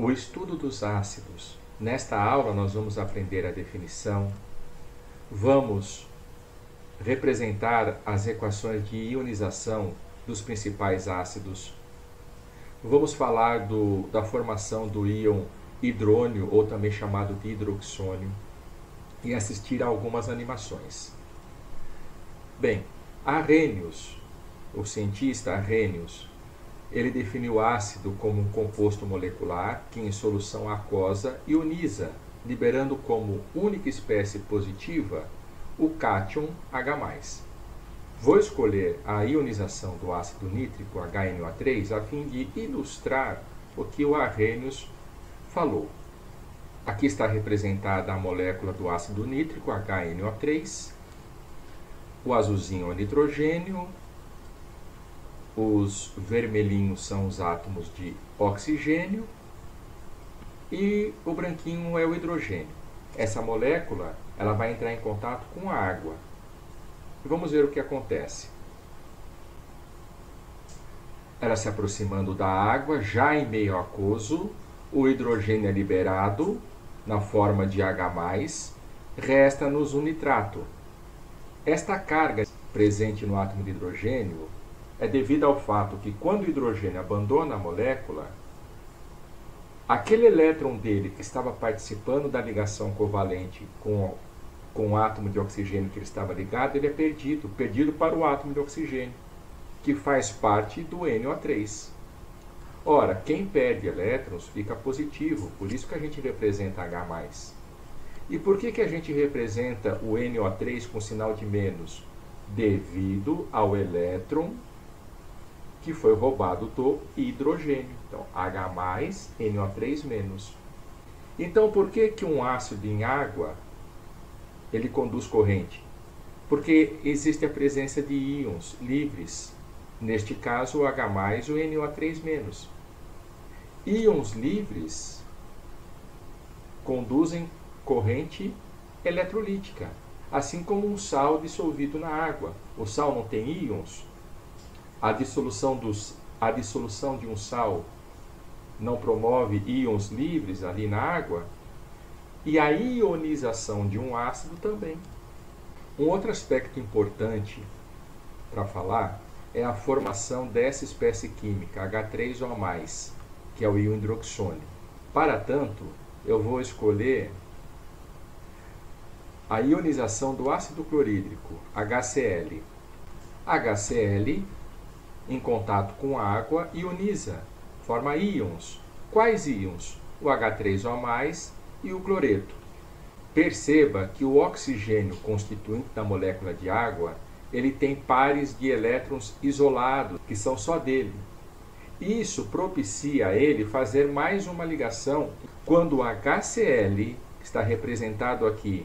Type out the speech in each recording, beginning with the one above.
O estudo dos ácidos. Nesta aula nós vamos aprender a definição, vamos representar as equações de ionização dos principais ácidos, vamos falar da formação do íon hidrônio, ou também chamado de hidroxônio, e assistir a algumas animações. Bem, Arrhenius, o cientista Arrhenius, ele definiu o ácido como um composto molecular que, em solução aquosa, ioniza, liberando como única espécie positiva o cátion H+. Vou escolher a ionização do ácido nítrico HNO3 a fim de ilustrar o que o Arrhenius falou. Aqui está representada a molécula do ácido nítrico HNO3, o azulzinho é o nitrogênio, os vermelhinhos são os átomos de oxigênio e o branquinho é o hidrogênio. Essa molécula ela vai entrar em contato com a água. E vamos ver o que acontece. Ela se aproximando da água, já em meio aquoso, o hidrogênio é liberado na forma de H+, resta-nos um nitrato. Esta carga presente no átomo de hidrogênio é devida ao fato que, quando o hidrogênio abandona a molécula, aquele elétron dele que estava participando da ligação covalente com o átomo de oxigênio que ele estava ligado, ele é perdido para o átomo de oxigênio, que faz parte do NO3. Ora, quem perde elétrons fica positivo, por isso que a gente representa H+. E por que a gente representa o NO3 com sinal de menos? Devido ao elétron que foi roubado do hidrogênio. Então, H+, NO3-. Então, por que um ácido em água ele conduz corrente? Porque existe a presença de íons livres, neste caso o H+, o NO3-. Íons livres conduzem corrente eletrolítica, assim como um sal dissolvido na água. O sal não tem íons? A dissolução de um sal não promove íons livres ali na água? E a ionização de um ácido também. Um outro aspecto importante para falar é a formação dessa espécie química, H3O+, que é o íon hidroxônio. Para tanto, eu vou escolher a ionização do ácido clorídrico, HCl. HCl, em contato com a água, ioniza, forma íons. Quais íons? O H3O+, e o cloreto. Perceba que o oxigênio constituinte da molécula de água, ele tem pares de elétrons isolados, que são só dele. Isso propicia a ele fazer mais uma ligação. Quando o HCl, que está representado aqui,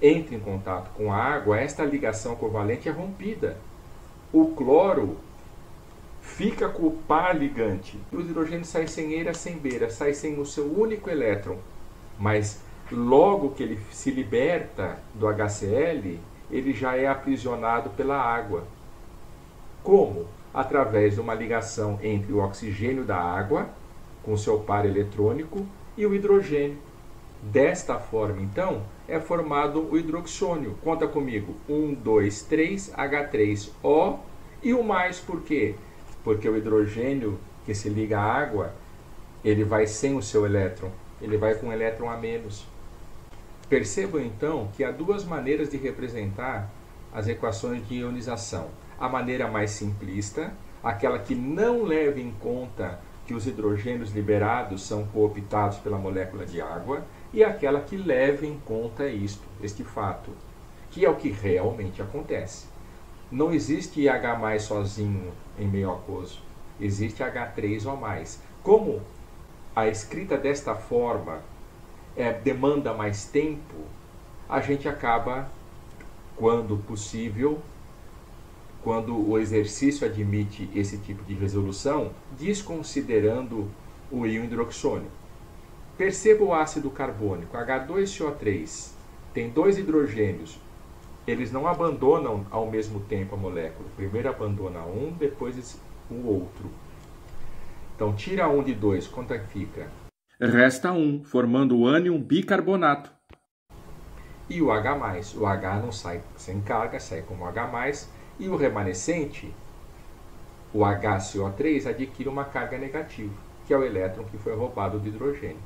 entra em contato com a água, esta ligação covalente é rompida. O cloro fica com o par ligante. O hidrogênio sai sem eira, sem beira, sai sem o seu único elétron. Mas logo que ele se liberta do HCl, ele já é aprisionado pela água. Como? Através de uma ligação entre o oxigênio da água, com seu par eletrônico, e o hidrogênio. Desta forma, então, é formado o hidroxônio. Conta comigo. 1, 2, 3, H3O. E o mais por quê? Porque o hidrogênio que se liga à água, ele vai sem o seu elétron. Ele vai com um elétron a menos. Percebam, então, que há duas maneiras de representar as equações de ionização. A maneira mais simplista, aquela que não leva em conta que os hidrogênios liberados são cooptados pela molécula de água, e aquela que leva em conta este fato, que é o que realmente acontece. Não existe H+ sozinho em meio aquoso, existe H3O+. Como a escrita desta forma demanda mais tempo, a gente acaba, quando possível, quando o exercício admite esse tipo de resolução, desconsiderando o íon hidroxônio. Perceba o ácido carbônico, H2CO3, tem dois hidrogênios. Eles não abandonam ao mesmo tempo a molécula. Primeiro abandona um, depois o outro. Então, tira 1 de 2, quanto é que fica? Resta um, formando o ânion bicarbonato. E o H+, o H não sai sem carga, sai como H+, e o remanescente, o HCO3, adquire uma carga negativa, que é o elétron que foi roubado do hidrogênio.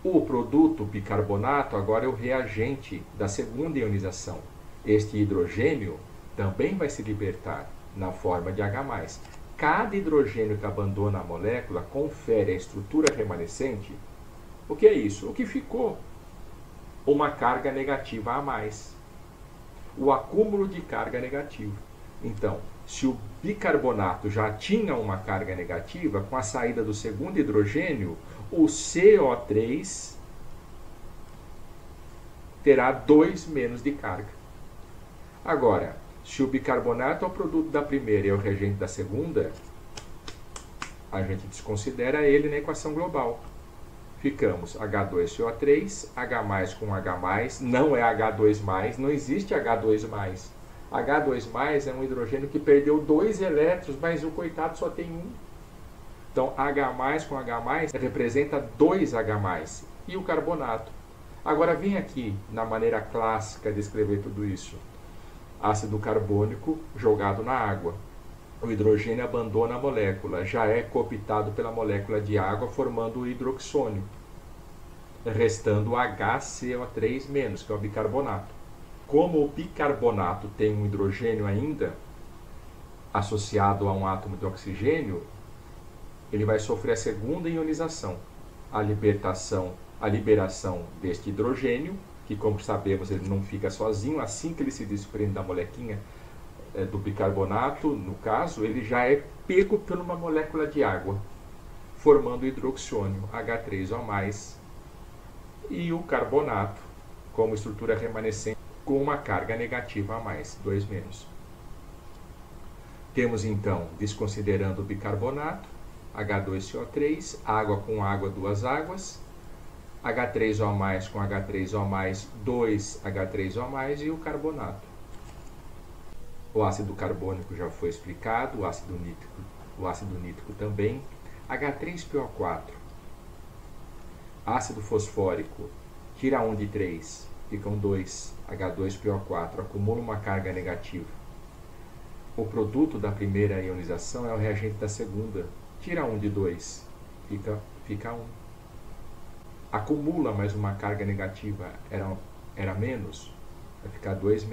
O produto bicarbonato agora é o reagente da segunda ionização. Este hidrogênio também vai se libertar na forma de H+. Cada hidrogênio que abandona a molécula confere à estrutura remanescente. O que é isso? O que ficou? Uma carga negativa a mais. O acúmulo de carga negativa. Então, se o bicarbonato já tinha uma carga negativa, com a saída do segundo hidrogênio, o CO3 terá 2 menos de carga. Agora, se o bicarbonato é o produto da primeira e é o reagente da segunda, a gente desconsidera ele na equação global. Ficamos H2CO3, H+ com H+, não é H2+, não existe H2+. H2+ é um hidrogênio que perdeu 2 elétrons, mas o coitado só tem 1. Então, H+ com H+ representa 2H+, e o carbonato. Agora, vem aqui na maneira clássica de escrever tudo isso. Ácido carbônico jogado na água. O hidrogênio abandona a molécula, já é cooptado pela molécula de água, formando o hidroxônio, restando o HCO3-, que é o bicarbonato. Como o bicarbonato tem um hidrogênio ainda associado a um átomo de oxigênio, ele vai sofrer a segunda ionização, a liberação deste hidrogênio, que, como sabemos, ele não fica sozinho. Assim que ele se desprende da molequinha do bicarbonato, no caso, ele já é pego por uma molécula de água, formando o hidroxônio, H3O+, e o carbonato, como estrutura remanescente, com uma carga negativa a mais, 2-. Temos, então, desconsiderando o bicarbonato, H2CO3, água com água, 2 águas, H3O+, com H3O+, 2H3O+, e o carbonato. O ácido carbônico já foi explicado, o ácido nítrico também. H3PO4. Ácido fosfórico, tira 1 de 3, ficam 2, H2PO4, acumula uma carga negativa. O produto da primeira ionização é o reagente da segunda, tira 1 de 2, fica 1. Acumula mais uma carga negativa, era menos, vai ficar 2-.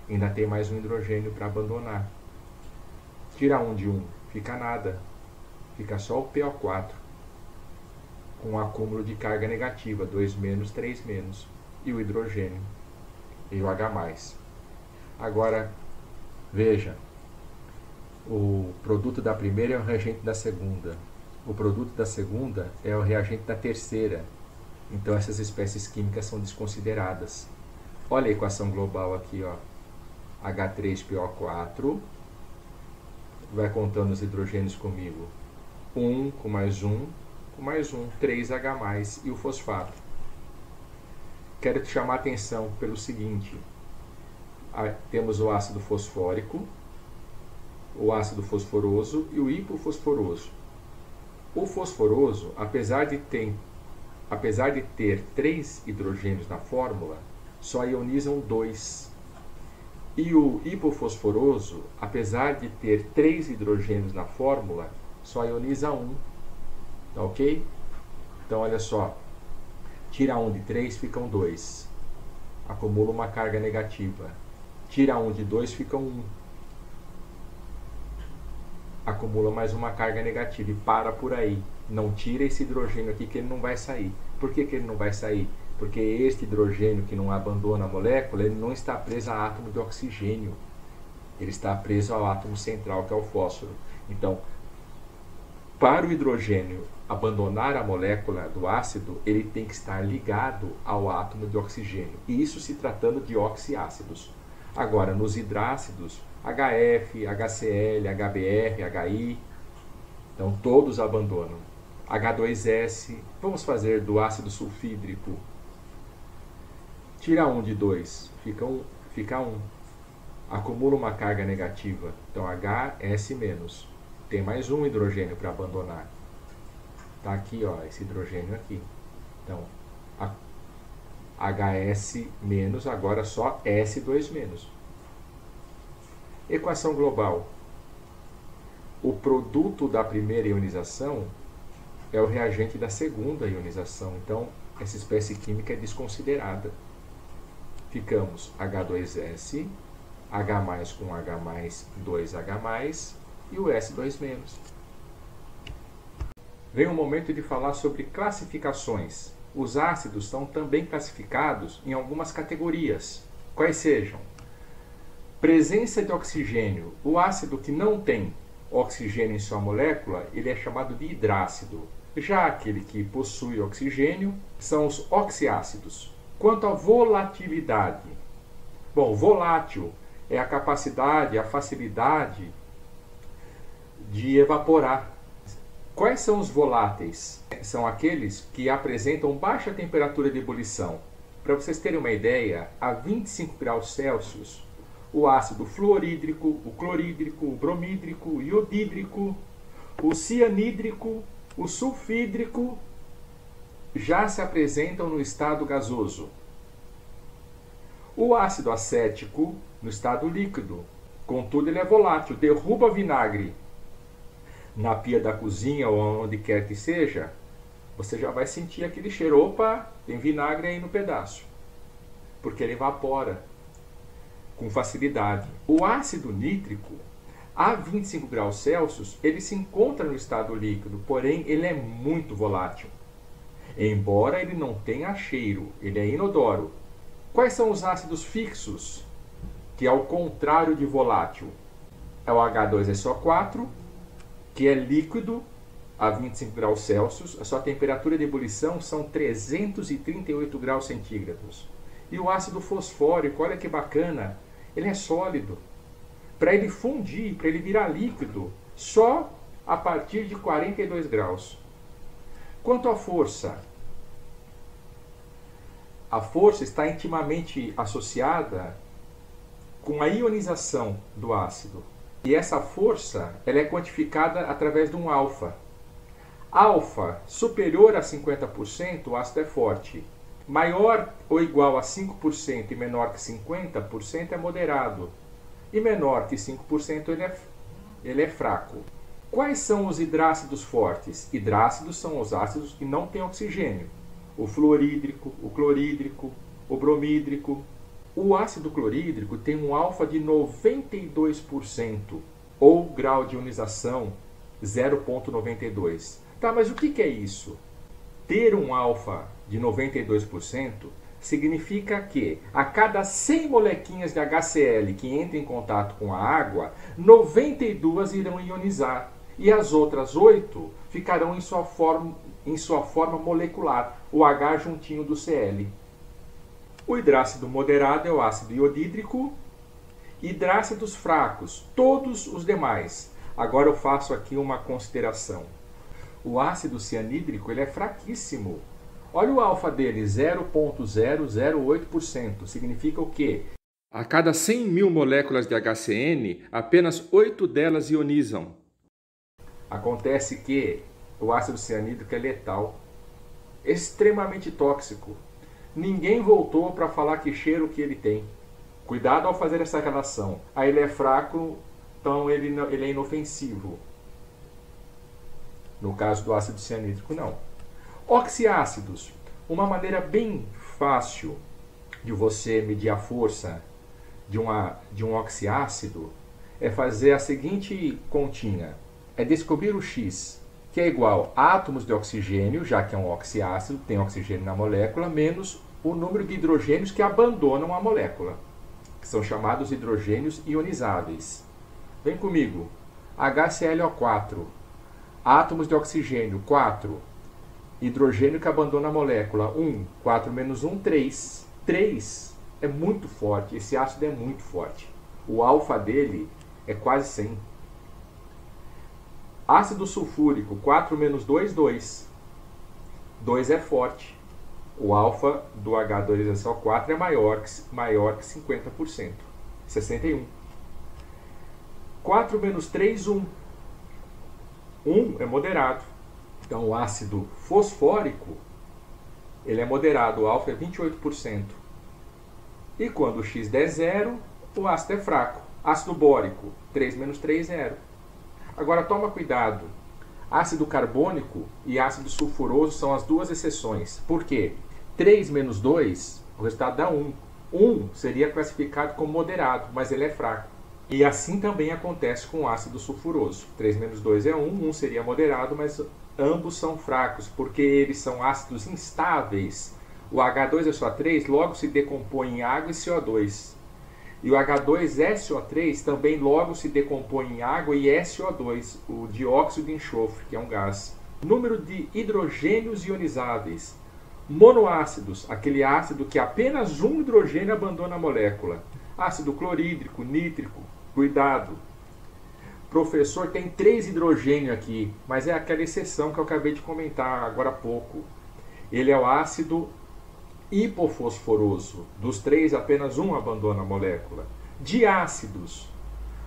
Ainda tem mais um hidrogênio para abandonar. Tira 1 de 1, fica nada, fica só o PO4, com um acúmulo de carga negativa, 2-, 3-, e o hidrogênio, e o H+. Agora, veja, o produto da primeira é o reagente da segunda. O produto da segunda é o reagente da terceira. Então, essas espécies químicas são desconsideradas. Olha a equação global aqui, ó. H3PO4. Vai contando os hidrogênios comigo. 1 com mais 1, com mais 1, 3H+, e o fosfato. Quero te chamar a atenção pelo seguinte. Temos o ácido fosfórico, o ácido fosforoso e o hipofosforoso. O fosforoso, apesar de ter 3 hidrogênios na fórmula, só ionizam 2. E o hipofosforoso, apesar de ter 3 hidrogênios na fórmula, só ioniza 1. Tá ok? Então, olha só. Tira 1 de 3, ficam 2. Acumula uma carga negativa. Tira 1 de 2, fica 1. Acumula mais uma carga negativa e para por aí. Não tira esse hidrogênio aqui que ele não vai sair. Por que ele não vai sair? Porque este hidrogênio que não abandona a molécula, ele não está preso a átomo de oxigênio. Ele está preso ao átomo central, que é o fósforo. Então, para o hidrogênio abandonar a molécula do ácido, ele tem que estar ligado ao átomo de oxigênio. E isso se tratando de oxiácidos. Agora, nos hidrácidos, HF, HCl, HBr, HI, então todos abandonam. H2S, vamos fazer do ácido sulfídrico. Tira 1 de 2, fica 1. Acumula uma carga negativa, então HS-. Tem mais um hidrogênio para abandonar. Está aqui, ó, esse hidrogênio aqui. Então, HS- agora só S2-. Equação global. O produto da primeira ionização é o reagente da segunda ionização. Então, essa espécie química é desconsiderada. Ficamos H2S, H+ com H+, 2H+, e o S2-. Vem o momento de falar sobre classificações. Os ácidos são também classificados em algumas categorias. Quais sejam? Presença de oxigênio. O ácido que não tem oxigênio em sua molécula, ele é chamado de hidrácido. Já aquele que possui oxigênio são os oxiácidos. Quanto à volatilidade, bom, volátil é a capacidade, a facilidade de evaporar. Quais são os voláteis? São aqueles que apresentam baixa temperatura de ebulição. Para vocês terem uma ideia, a 25 graus Celsius, o ácido fluorídrico, o clorídrico, o bromídrico, o iodídrico, o cianídrico, o sulfídrico já se apresentam no estado gasoso. O ácido acético no estado líquido, contudo ele é volátil, derruba vinagre na pia da cozinha ou onde quer que seja, você já vai sentir aquele cheiro, opa, tem vinagre aí no pedaço, porque ele evapora com facilidade. O ácido nítrico, a 25 graus Celsius, ele se encontra no estado líquido, porém ele é muito volátil. Embora ele não tenha cheiro, ele é inodoro. Quais são os ácidos fixos, que ao contrário de volátil? É o H2SO4, que é líquido a 25 graus Celsius, a sua temperatura de ebulição são 338 graus centígrados. E o ácido fosfórico, olha que bacana, ele é sólido. Para ele fundir, para ele virar líquido, só a partir de 42 graus. Quanto à força, a força está intimamente associada com a ionização do ácido. E essa força ela é quantificada através de um alfa. Alfa superior a 50%, o ácido é forte. Maior ou igual a 5% e menor que 50% é moderado. E menor que 5% ele é fraco. Quais são os hidrácidos fortes? Hidrácidos são os ácidos que não têm oxigênio. O fluorídrico, o clorídrico, o bromídrico. O ácido clorídrico tem um alfa de 92%, ou grau de ionização 0,92. Tá, mas o que é isso? Ter um alfa de 92% significa que a cada 100 molequinhas de HCl que entram em contato com a água, 92 irão ionizar e as outras 8 ficarão em sua forma molecular, o H juntinho do Cl. O hidrácido moderado é o ácido iodídrico. Hidrácidos fracos, todos os demais. Agora eu faço aqui uma consideração. O ácido cianídrico ele é fraquíssimo. Olha o alfa dele, 0,008%. Significa o quê? A cada 100 mil moléculas de HCN, apenas 8 delas ionizam. Acontece que o ácido cianídrico é letal, extremamente tóxico. Ninguém voltou para falar que cheiro que ele tem. Cuidado ao fazer essa relação. Aí ele é fraco, então ele é inofensivo. No caso do ácido cianídrico, não. Oxiácidos. Uma maneira bem fácil de você medir a força de um oxiácido é fazer a seguinte continha. É descobrir o X, que é igual a átomos de oxigênio, já que é um oxiácido, tem oxigênio na molécula, menos o número de hidrogênios que abandonam a molécula, que são chamados hidrogênios ionizáveis. Vem comigo. HClO4. Átomos de oxigênio, 4. Hidrogênio que abandona a molécula, 1. 4 menos 1, 3. 3 é muito forte, esse ácido é muito forte. O alfa dele é quase 100. Ácido sulfúrico, 4 menos 2, 2. 2 é forte. O alfa do H2SO4 é maior que 50%. 61. 4 menos 3, 1. 1 é moderado. Então, o ácido fosfórico, ele é moderado, o alfa é 28%. E quando o X der 0, o ácido é fraco. Ácido bórico, 3 menos 3, 0. Agora, toma cuidado. Ácido carbônico e ácido sulfuroso são as duas exceções. Por quê? 3 menos 2, o resultado dá 1. 1 seria classificado como moderado, mas ele é fraco. E assim também acontece com o ácido sulfuroso. 3 menos 2 é 1, 1 seria moderado, mas ambos são fracos, porque eles são ácidos instáveis. O H2SO3 logo se decompõe em água e CO2. E o H2SO3 também logo se decompõe em água e SO2, o dióxido de enxofre, que é um gás. Número de hidrogênios ionizáveis. Monoácidos, aquele ácido que apenas um hidrogênio abandona a molécula. Ácido clorídrico, nítrico, cuidado. Professor, tem 3 hidrogênios aqui, mas é aquela exceção que eu acabei de comentar agora há pouco. Ele é o ácido hipofosforoso. Dos 3, apenas um abandona a molécula. Diácidos,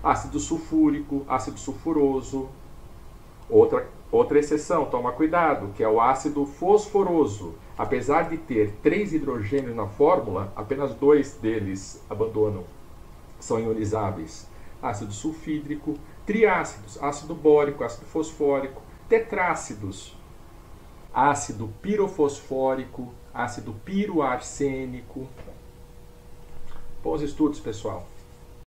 ácido sulfúrico, ácido sulfuroso. Outra exceção, toma cuidado, que é o ácido fosforoso. Apesar de ter 3 hidrogênios na fórmula, apenas 2 deles abandonam, são ionizáveis. Ácido sulfídrico, triácidos, ácido bórico, ácido fosfórico, tetrácidos, ácido pirofosfórico, ácido piroarsênico. Bons estudos, pessoal.